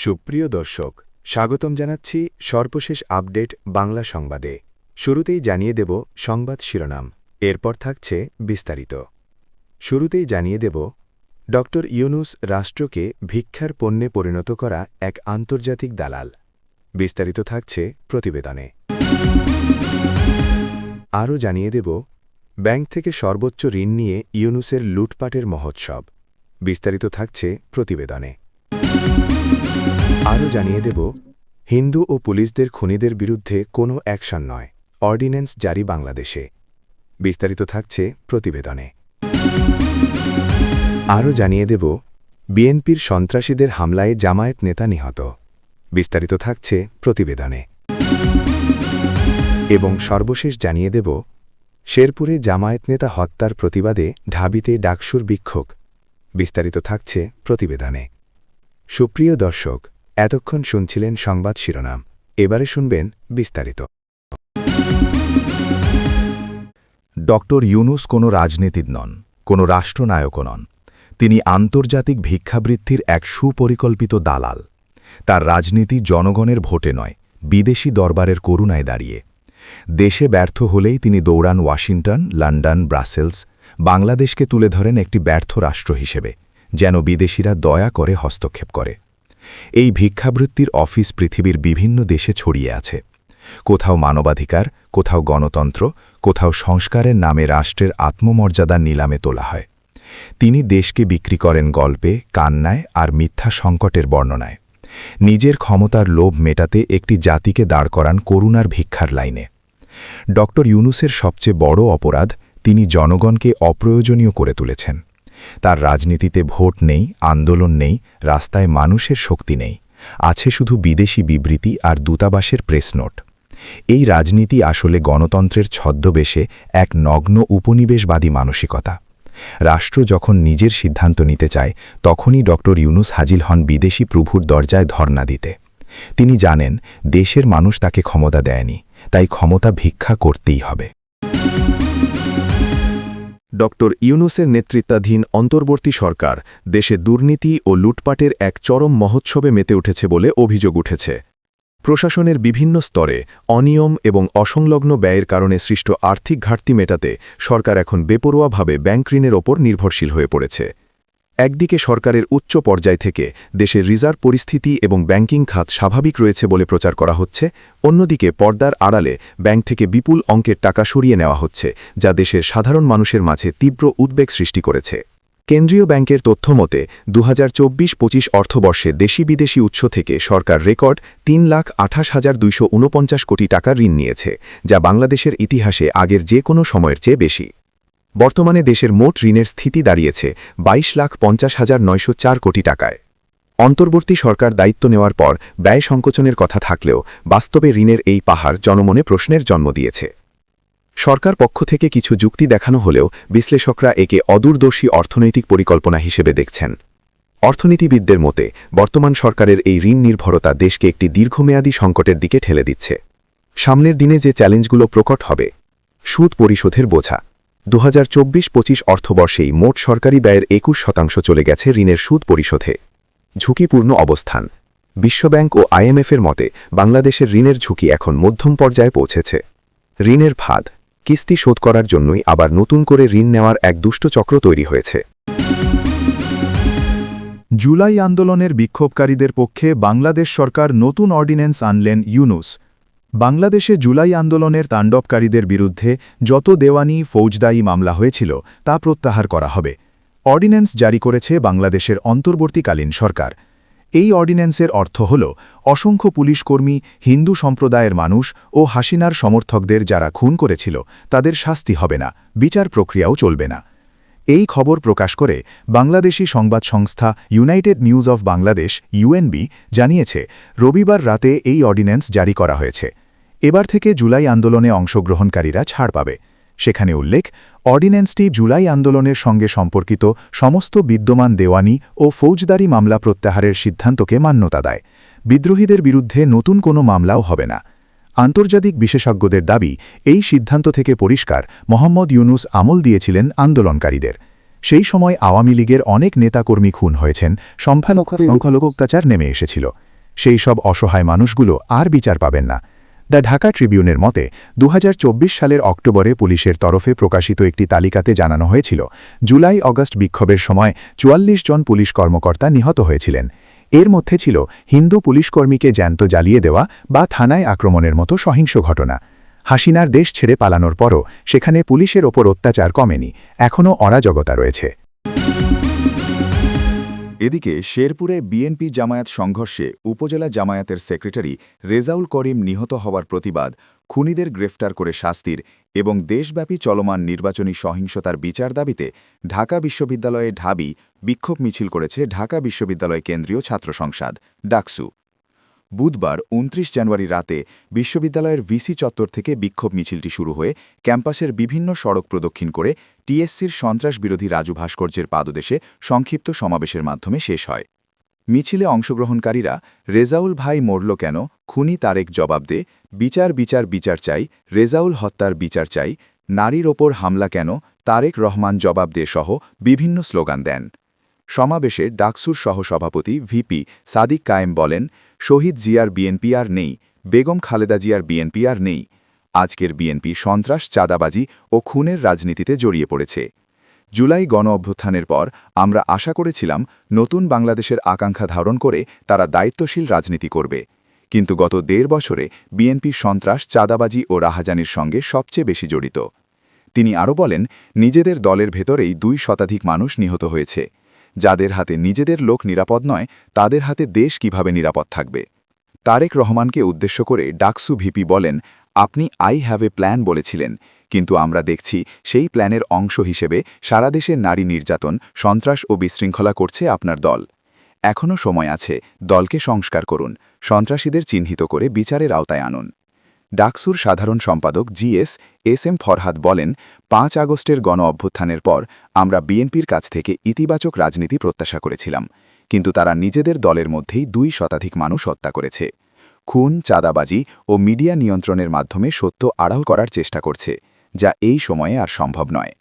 সুপ্রিয় দর্শক, স্বাগতম জানাচ্ছি সর্বশেষ আপডেট বাংলা সংবাদে। শুরুতেই জানিয়ে দেব সংবাদ শিরোনাম, এরপর থাকছে বিস্তারিত। শুরুতেই জানিয়ে দেব ড ইউনূস রাষ্ট্রকে ভিক্ষার পণ্যে পরিণত করা এক আন্তর্জাতিক দালাল। বিস্তারিত থাকছে প্রতিবেদনে। আরও জানিয়ে দেব ব্যাংক থেকে সর্বোচ্চ ঋণ নিয়ে ইউনূসের লুটপাটের মহোৎসব। বিস্তারিত থাকছে প্রতিবেদনে। আরও জানিয়ে দেব হিন্দু ও পুলিশদের খুনিদের বিরুদ্ধে কোনো অ্যাকশন নয়, অর্ডিন্যান্স জারি বাংলাদেশে। বিস্তারিত থাকছে প্রতিবেদনে। আরও জানিয়ে দেব বিএনপির সন্ত্রাসীদের হামলায় জামায়াত নেতা নিহত। বিস্তারিত থাকছে প্রতিবেদনে। এবং সর্বশেষ জানিয়ে দেব শেরপুরে জামায়াত নেতা হত্যার প্রতিবাদে ঢাবিতে ডাকসুর বিক্ষোভ। বিস্তারিত থাকছে প্রতিবেদনে। সুপ্রিয় দর্শক, এতক্ষণ শুনছিলেন সংবাদ শিরোনাম, এবারে শুনবেন বিস্তারিত। ড ইউনূস কোনো রাজনীতিক নন, কোনো রাষ্ট্রনায়কও নন। তিনি আন্তর্জাতিক ভিক্ষাবৃত্তির এক সুপরিকল্পিত দালাল। তার রাজনীতি জনগণের ভোটে নয়, বিদেশি দরবারের করুণায় দাঁড়িয়ে। দেশে ব্যর্থ হলেই তিনি দৌড়ান ওয়াশিংটন, লন্ডন, ব্রাসেলস। বাংলাদেশকে তুলে ধরেন একটি ব্যর্থ রাষ্ট্র হিসেবে, যেন বিদেশিরা দয়া করে হস্তক্ষেপ করে। এই ভিক্ষাবৃত্তির অফিস পৃথিবীর বিভিন্ন দেশে ছড়িয়ে আছে। কোথাও মানবাধিকার, কোথাও গণতন্ত্র, কোথাও সংস্কারের নামে রাষ্ট্রের আত্মমর্যাদা নিলামে তোলা হয়। তিনি দেশকে বিক্রি করেন গল্পে, কান্নায় আর মিথ্যা সংকটের বর্ণনায়। নিজের ক্ষমতার লোভ মেটাতে একটি জাতিকে দাঁড় করান করুণার ভিক্ষার লাইনে। ড ইউনূসের সবচেয়ে বড় অপরাধ, তিনি জনগণকে অপ্রয়োজনীয় করে তুলেছেন। তার রাজনীতিতে ভোট নেই, আন্দোলন নেই, রাস্তায় মানুষের শক্তি নেই, আছে শুধু বিদেশি বিবৃতি আর দূতাবাসের প্রেস নোট। এই রাজনীতি আসলে গণতন্ত্রের ছদ্মবেশে এক নগ্ন উপনিবেশবাদী মানসিকতা। রাষ্ট্র যখন নিজের সিদ্ধান্ত নিতে চায়, তখনই ড ইউনূস হাজির হন বিদেশি প্রভুর দরজায় ধর্ণা দিতে। তিনি জানেন দেশের মানুষ তাকে ক্ষমতা দেয়নি, তাই ক্ষমতা ভিক্ষা করতেই হবে। ড ইউনূসের নেতৃত্বাধীন অন্তর্বর্তী সরকার দেশে দুর্নীতি ও লুটপাটের এক চরম মহোৎসবে মেতে উঠেছে বলে অভিযোগ উঠেছে। প্রশাসনের বিভিন্ন স্তরে অনিয়ম এবং অসংলগ্ন ব্যয়ের কারণে সৃষ্ট আর্থিক ঘাটতি মেটাতে সরকার এখন বেপরোয়াভাবে ব্যাংক ঋণের ওপর নির্ভরশীল হয়ে পড়েছে। একদিকে সরকারের উচ্চ পর্যায় থেকে দেশের রিজার্ভ পরিস্থিতি এবং ব্যাংকিং খাত স্বাভাবিক রয়েছে বলে প্রচার করা হচ্ছে, অন্যদিকে পর্দার আড়ালে ব্যাংক থেকে বিপুল অঙ্কের টাকা সরিয়ে নেওয়া হচ্ছে, যা দেশের সাধারণ মানুষের মাঝে তীব্র উদ্বেগ সৃষ্টি করেছে। কেন্দ্রীয় ব্যাংকের তথ্যমতে 2024-25 অর্থবর্ষে দেশি বিদেশি উৎস থেকে সরকার রেকর্ড 3,28,249 কোটি টাকা ঋণ নিয়েছে, যা বাংলাদেশের ইতিহাসে আগের যে কোনো সময়ের চেয়ে বেশি। বর্তমানে দেশের মোট ঋণের স্থিতি দাঁড়িয়েছে 22,50,904 কোটি টাকায়। অন্তর্বর্তী সরকার দায়িত্ব নেওয়ার পর ব্যয় সংকোচনের কথা থাকলেও বাস্তবে ঋণের এই পাহাড় জনমনে প্রশ্নের জন্ম দিয়েছে। সরকার পক্ষ থেকে কিছু যুক্তি দেখানো হলেও বিশ্লেষকরা একে অদূরদর্শী অর্থনৈতিক পরিকল্পনা হিসেবে দেখছেন। অর্থনীতিবিদদের মতে বর্তমান সরকারের এই ঋণ নির্ভরতা দেশকে একটি দীর্ঘমেয়াদী সংকটের দিকে ঠেলে দিচ্ছে। সামনের দিনে যে চ্যালেঞ্জগুলো প্রকট হবে: সুদ পরিশোধের বোঝা। 2024-25 অর্থবর্ষেই মোট সরকারি ব্যয়ের 21% চলে গেছে ঋণের সুদ পরিশোধে। ঝুঁকিপূর্ণ অবস্থান। বিশ্বব্যাংক ও আইএমএফের মতে বাংলাদেশের ঋণের ঝুঁকি এখন মধ্যম পর্যায়ে পৌঁছেছে। ঋণের ফাঁদ। কিস্তি শোধ করার জন্যই আবার নতুন করে ঋণ নেওয়ার এক দুষ্ট চক্র তৈরি হয়েছে। জুলাই আন্দোলনের বিক্ষোভকারীদের পক্ষে বাংলাদেশ সরকার নতুন অর্ডিন্যান্স আনলেন ইউনূস। বাংলাদেশে জুলাই আন্দোলনের তাণ্ডবকারীদের বিরুদ্ধে যত দেওয়ানি, ফৌজদারি মামলা হয়েছিল তা প্রত্যাহার করা হবে। অর্ডিন্যান্স জারি করেছে বাংলাদেশের অন্তর্বর্তীকালীন সরকার। এই অর্ডিন্যান্সের অর্থ হল অসংখ্য পুলিশকর্মী, হিন্দু সম্প্রদায়ের মানুষ ও হাসিনার সমর্থকদের যারা খুন করেছিল তাদের শাস্তি হবে না, বিচার প্রক্রিয়াও চলবে না। এই খবর প্রকাশ করে বাংলাদেশি সংবাদ সংস্থা United news of Bangladesh UNB জানিয়েছে, রবিবার রাতে এই অর্ডিন্যান্স জারি করা হয়েছে। এবার থেকে জুলাই আন্দোলনে অংশগ্রহণকারীরা ছাড় পাবে। সেখানে উল্লেখ, অর্ডিন্যান্সটি জুলাই আন্দোলনের সঙ্গে সম্পর্কিত সমস্ত বিদ্যমান দেওয়ানি ও ফৌজদারি মামলা প্রত্যাহারের সিদ্ধান্তকে মান্যতা দেয়। বিদ্রোহীদের বিরুদ্ধে নতুন কোনো মামলাও হবে না। আন্তর্জাতিক বিশেষজ্ঞদের দাবি, এই সিদ্ধান্ত থেকে পরিষ্কার মোহাম্মদ ইউনূস আমল দিয়েছিলেন আন্দোলনকারীদের। সেই সময় আওয়ামী লীগের অনেক নেতাকর্মী খুন হয়েছেন, সংখ্যালঘু অত্যাচার নেমে এসেছিল। সেই সব অসহায় মানুষগুলো আর বিচার পাবেন না। দ্য ঢাকা ট্রিবিউনের মতে ২০২৪ সালের অক্টোবরে পুলিশের তরফে প্রকাশিত একটি তালিকাতে জানানো হয়েছিল জুলাই অগস্ট বিক্ষোভের সময় ৪৪ জন পুলিশ কর্মকর্তা নিহত হয়েছিলেন। এর মধ্যে ছিল হিন্দু পুলিশকর্মীকে জ্যান্ত জ্বালিয়ে দেওয়া বা থানায় আক্রমণের মতো সহিংস ঘটনা। হাসিনার দেশ ছেড়ে পালানোর পরও সেখানে পুলিশের ওপর অত্যাচার কমেনি, এখনও অরাজকতা রয়েছে। এদিকে শেরপুরে বিএনপি জামায়াত সংঘর্ষে উপজেলা জামায়াতের সেক্রেটারি রেজাউল করিম নিহত হওয়ার প্রতিবাদ, খুনিদের গ্রেফতার করে শাস্তির এবং দেশব্যাপী চলমান নির্বাচনী সহিংসতার বিচার দাবিতে ঢাকা বিশ্ববিদ্যালয়ে ঢাবি বিক্ষোভ মিছিল করেছে ঢাকা বিশ্ববিদ্যালয় কেন্দ্রীয় ছাত্র সংসদ ডাকসু। বুধবার ২৯ জানুয়ারি রাতে বিশ্ববিদ্যালয়ের ভিসি চত্বর থেকে বিক্ষোভ মিছিলটি শুরু হয়ে ক্যাম্পাসের বিভিন্ন সড়ক প্রদক্ষিণ করে টিএসসির সন্ত্রাসবিরোধী রাজু ভাস্কর্যের পাদদেশে সংক্ষিপ্ত সমাবেশের মাধ্যমে শেষ হয়। মিছিলে অংশগ্রহণকারীরা রেজাউল ভাই মরল কেন, খুনি তারেক জবাব দে, বিচার বিচার বিচার চাই, রেজাউল হত্যার বিচার চাই, নারীর ওপর হামলা কেন, তারেক রহমান জবাব দে সহ বিভিন্ন স্লোগান দেন। সমাবেশে ডাকসুর সহসভাপতি ভিপি সাদিক কায়েম বলেন, শহীদ জিয়ার বিএনপি আর নেই, বেগম খালেদা জিয়ার বিএনপি আর নেই। আজকের বিএনপি সন্ত্রাস, চাঁদাবাজি ও খুনের রাজনীতিতে জড়িয়ে পড়েছে। জুলাই গণ-অভ্যুত্থানের পর আমরা আশা করেছিলাম নতুন বাংলাদেশের আকাঙ্ক্ষা ধারণ করে তারা দায়িত্বশীল রাজনীতি করবে, কিন্তু গত ১.৫ বছরে বিএনপি সন্ত্রাস, চাঁদাবাজি ও রাহাজানির সঙ্গে সবচেয়ে বেশি জড়িত। তিনি আরও বলেন, নিজেদের দলের ভেতরেই ২ শতাধিক মানুষ নিহত হয়েছে। যাদের হাতে নিজেদের লোক নিরাপদ নয়, তাদের হাতে দেশ কিভাবে নিরাপদ থাকবে? তারেক রহমানকে উদ্দেশ্য করে ডাকসু ভিপি বলেন, আপনি আই হ্যাভ এ প্ল্যান বলেছিলেন, কিন্তু আমরা দেখছি সেই প্ল্যানের অংশ হিসেবে সারা দেশের নারী নির্যাতন, সন্ত্রাস ও বিশৃঙ্খলা করছে আপনার দল। এখনও সময় আছে, দলকে সংস্কার করুন, সন্ত্রাসীদের চিহ্নিত করে বিচারের আওতায় আনুন। ডাকসুর সাধারণ সম্পাদক এস এম ফরহাদ বলেন, ৫ আগস্টের গণ-অভ্যুত্থানের পর আমরা বিএনপির কাছ থেকে ইতিবাচক রাজনীতি প্রত্যাশা করেছিলাম, কিন্তু তারা নিজেদের দলের মধ্যেই ২ শতাধিক মানুষ হত্যা করেছে। খুন, চাঁদাবাজি ও মিডিয়া নিয়ন্ত্রণের মাধ্যমে সত্য আড়াল করার চেষ্টা করছে, যা এই সময়ে আর সম্ভব নয়।